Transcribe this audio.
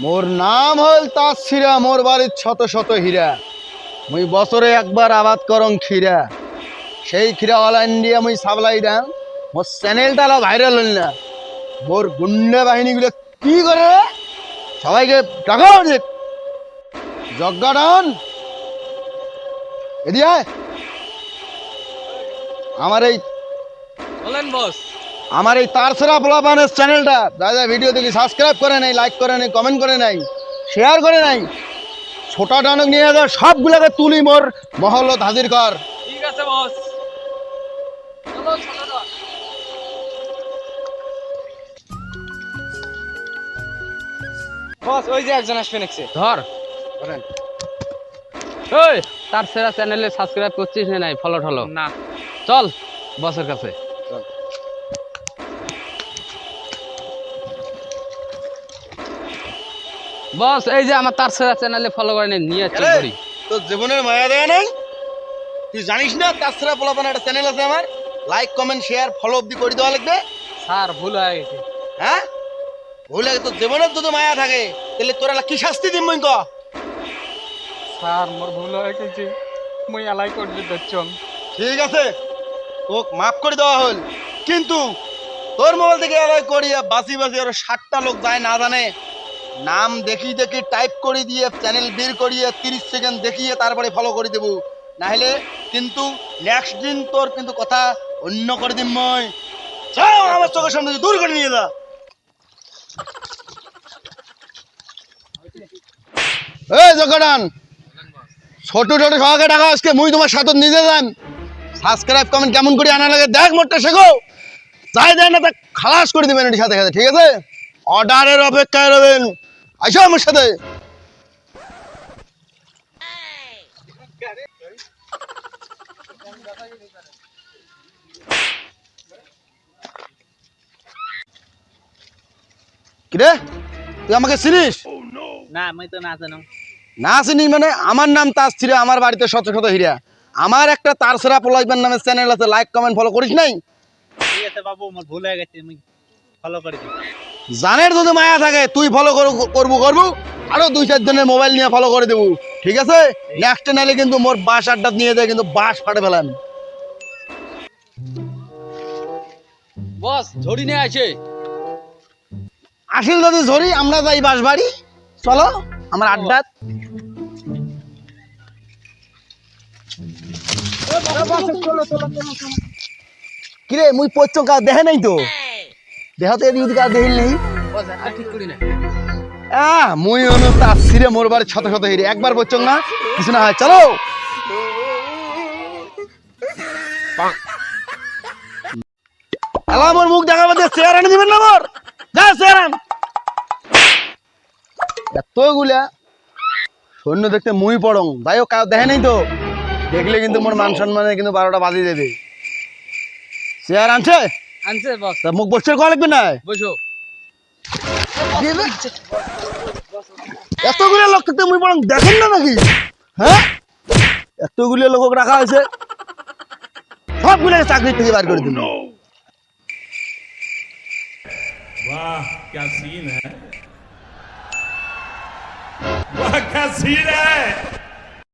মোর নাম হল তাসছিরা, মোর বাড়ির শত শত হীরা। মুই বছরে একবার আবাদ করং খিরা। সেই খিরা অল ইন্ডিয়া মুই সাপ্লাই দাম। মোর চ্যানেলটা ভাইরাল হল না। মোর গুন্ডা বাহিনীগুলো কি করে সবাইকে টাকা উচিত যজ্ঞাডন এদিকে আয়। আমার এই তারছড়া পোলাপানের চ্যানেলটা যা যা ভিডিও দেখি সাবস্ক্রাইব করে নাই, লাইক করে নাই, কমেন্ট করে নাই, শেয়ার করে নাই, ছোটা ডানক নিয়ে যা সবগুলোকে তুলি মোর মহল্লত হাজির কর। ঠিক আছে বস। বস ওই যে একজন আসবে নেক্সে ধর করেন। ওই তার সেরা চ্যানেলে সাবস্ক্রাইব করছিস না নাই ফলো টলো না। চল বসের কাছে। বস এই যে আমার তার সেরা চ্যানেলে ফলো করে নিয়ে চল করি। তোর জীবনের মায়া দেয় নাই? তুই জানিস না তাছাড়া পোলাপান একটা চ্যানেল আছে আমার? লাইক কমেন্ট শেয়ার ফলো অব্দি করে দেওয়া লাগবে। স্যার ভুল হয়ে গেছে। হ্যাঁ ভুলে তোর জীবনের যদি মায়া থাকে তাহলে তোরা কি শাস্তি দিম মুই ক? স্যার মোর ভুল হয়ে গেছে, মুই এলাই করতে দচ্ছম। ঠিক আছে তোকে মাফ করে দেওয়া হল, কিন্তু তোর মোবাইল থেকে এলাই করিয়া বাসি বাসি আরো 60টা লোক যায় না জানে নাম দেখি দেখি টাইপ করে দিয়ে চ্যানেল বের করিয়ে 30 সেকেন্ড দেখিয়ে তারপরে ফলো করে দেবো, না হলে কিন্তু নেক্সট দিন তোর কিন্তু কথা অন্য করে দিম মই। যাও আমার চোখের সামনে থেকে দূর করে নিয়ে যা। এই জগডান ছোট ছোট সবাইকে টাকা আজকে মুই তোমার সাথে নিজে যান। সাবস্ক্রাইব কমেন্ট কেমন করে আনা লাগে দেখ, মোটটা শেখো। চাই দেয় না তা খালাস করে দিবেন এটির সাথে সাথে, ঠিক আছে? অর্ডারের অপেক্ষায় রবেন। আসো আমার সাথে। কিরে তুই আমাকে চিনিস? না আমি তো না জানো। না চিনিস মানে? আমার নাম তাসছিরা, আমার বাড়িতে শত শত হীরা। আমার একটা তারছড়া পোলাইবার নামে চ্যানেল আছে, লাইক কমেন্ট ফলো করিস নাই? ঠিক আছে বাবু মোর ভুল হয়ে গেছে, আমি ফলো করে দিই। জানের যদি মায়া থাকে তুই ফলো করবো আরো 2-4 জনের মোবাইল নিয়ে ফলো করে দেবো, ঠিক আছে? নেক্সট নাইলে কিন্তু মোর বাস আড্ডা নিয়ে যায় কিন্তু বাস ফাটে ফেলাম। বস ঝড়ি নিয়ে আসে। আসিল যদি ঝরি আমরা যাই বাস বাড়ি, চলো আমার আড্ডা। কিরে মুই পচ্ছ কাজ দেখে নাই তো? দেখা তো এদিকে কাজ দেখিল নেই। বস একটা ঠিক করি না। মুই অনু তাসছিরে, মোর বাড়ি শত শত হিরে, একবার পচ্ছ না কিছু না হয়, চলো। মোর মুখ দেখাবো দিয়ে চেয়ার এনে দিবেন না মোর, যা চেয়ার আন। এতগুলা সৈন্য দেখতে মুই পড়ং, যাই হোক কাজ দেখে নেই তো, দেখলে কিন্তু মোর মান সম্মানে কিন্তু 12টা বাজিয়ে দেবে। চেয়ার আনছে? আনছে বস। তা মুখ বসে কয়া লাগবে না? বসো। এতগুলো লোক থাকতে মুই পড়ং দেখেন না নাকি? হ্যাঁ এতগুলো লোক রাখা হয়েছে, সবগুলো চাকরি থেকে বার করে দিল। वाह क्या सीन है, वाह क्या सीन है।